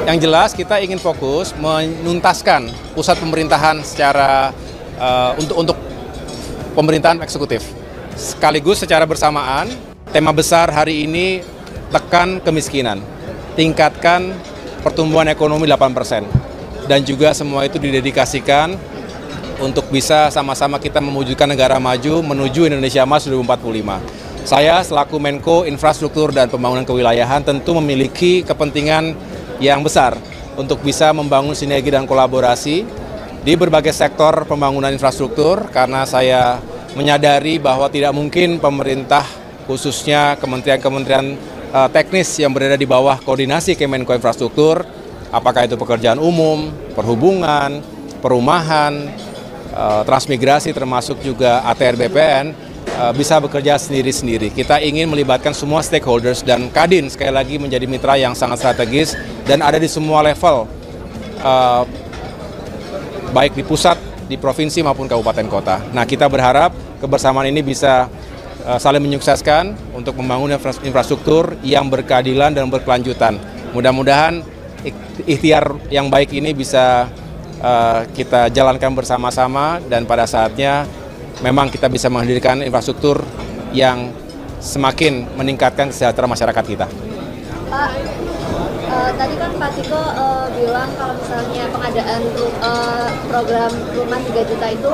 Yang jelas kita ingin fokus menuntaskan pusat pemerintahan secara untuk pemerintahan eksekutif. Sekaligus secara bersamaan, tema besar hari ini tekan kemiskinan, tingkatkan pertumbuhan ekonomi 8%. Dan juga semua itu didedikasikan untuk bisa sama-sama kita mewujudkan negara maju menuju Indonesia Emas 2045. Saya selaku Menko Infrastruktur dan Pembangunan Kewilayahan tentu memiliki kepentingan yang besar untuk bisa membangun sinergi dan kolaborasi di berbagai sektor pembangunan infrastruktur, karena saya menyadari bahwa tidak mungkin pemerintah, khususnya kementerian-kementerian teknis yang berada di bawah koordinasi Kemenko Infrastruktur, apakah itu pekerjaan umum, perhubungan, perumahan, transmigrasi, termasuk juga ATR BPN, bisa bekerja sendiri-sendiri. Kita ingin melibatkan semua stakeholders, dan Kadin sekali lagi menjadi mitra yang sangat strategis dan ada di semua level, baik di pusat, di provinsi maupun kabupaten kota. Nah, kita berharap kebersamaan ini bisa saling menyukseskan untuk membangun infrastruktur yang berkeadilan dan berkelanjutan. Mudah-mudahan ikhtiar yang baik ini bisa kita jalankan bersama-sama, dan pada saatnya memang kita bisa menghadirkan infrastruktur yang semakin meningkatkan kesejahteraan masyarakat kita. Pak, tadi kan Pak Tiko bilang kalau misalnya pengadaan program rumah 3 juta itu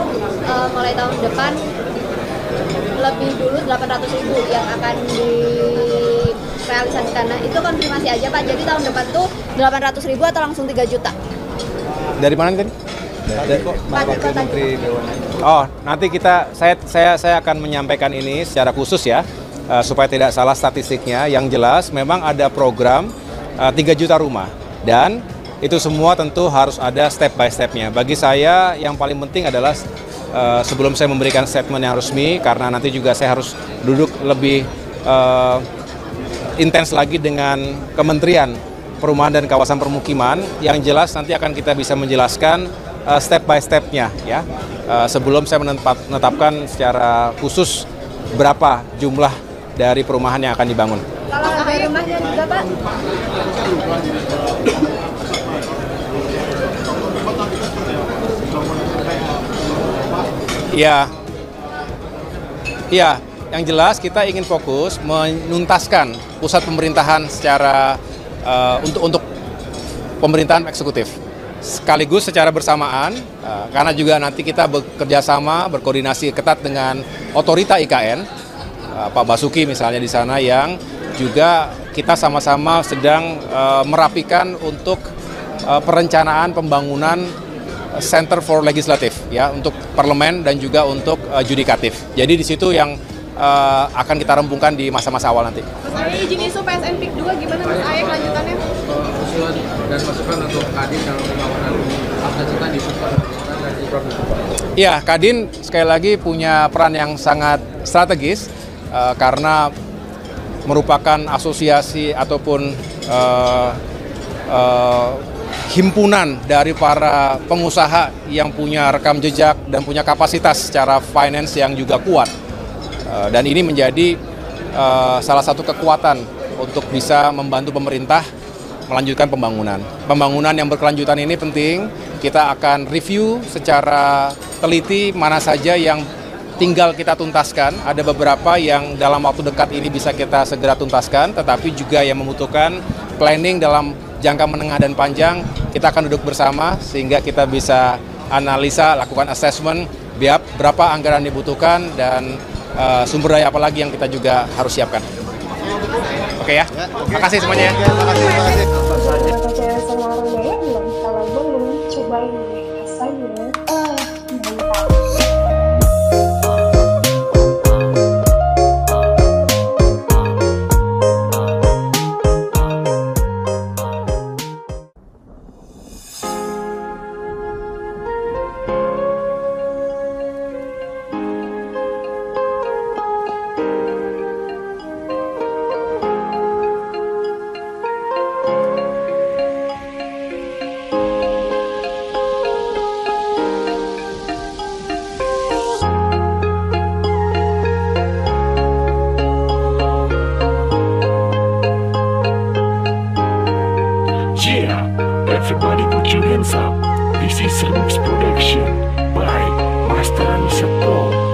mulai tahun depan lebih dulu 800.000 yang akan direalisasikan. Nah, itu konfirmasi aja Pak, jadi tahun depan tuh 800.000 atau langsung 3 juta? Dari mana tadi? Oh, nanti saya akan menyampaikan ini secara khusus ya, supaya tidak salah statistiknya. Yang jelas memang ada program 3 juta rumah, dan itu semua tentu harus ada step by step-nya. Bagi saya yang paling penting adalah sebelum saya memberikan statement yang resmi, karena nanti juga saya harus duduk lebih intens lagi dengan Kementerian Perumahan dan Kawasan Permukiman, yang jelas nanti akan kita bisa menjelaskan step by step-nya ya, sebelum saya menetapkan secara khusus berapa jumlah dari perumahan yang akan dibangun. Kalau ada rumahnya juga Pak? Iya, yang jelas kita ingin fokus menuntaskan pusat pemerintahan secara untuk pemerintahan eksekutif. Sekaligus secara bersamaan, karena juga nanti kita bekerja sama, berkoordinasi ketat dengan otorita IKN, Pak Basuki misalnya di sana, yang juga kita sama-sama sedang merapikan untuk perencanaan pembangunan Center for Legislative ya, untuk parlemen dan juga untuk judikatif. Jadi di situ yang akan kita rempungkan di masa-masa awal nanti. Mas Aye, izin isu PSN PIK 2 gimana Mas Aye kelanjutannya? Usulan dan masukan untuk Kadin dalam pembangunan infrastruktur di Provinsi. Ya, Kadin sekali lagi punya peran yang sangat strategis karena merupakan asosiasi ataupun himpunan dari para pengusaha yang punya rekam jejak dan punya kapasitas secara finance yang juga kuat. Dan ini menjadi salah satu kekuatan untuk bisa membantu pemerintah melanjutkan pembangunan. Pembangunan yang berkelanjutan ini penting. Kita akan review secara teliti mana saja yang tinggal kita tuntaskan. Ada beberapa yang dalam waktu dekat ini bisa kita segera tuntaskan, tetapi juga yang membutuhkan planning dalam jangka menengah dan panjang. Kita akan duduk bersama sehingga kita bisa analisa, lakukan assessment berapa anggaran dibutuhkan dan sumber daya apa lagi yang kita juga harus siapkan. Oke ya, terima kasih semuanya. Terima kasih. Cobain deh rasanya. Everybody put your hands up. This is a mix production by Master Anissa Pro.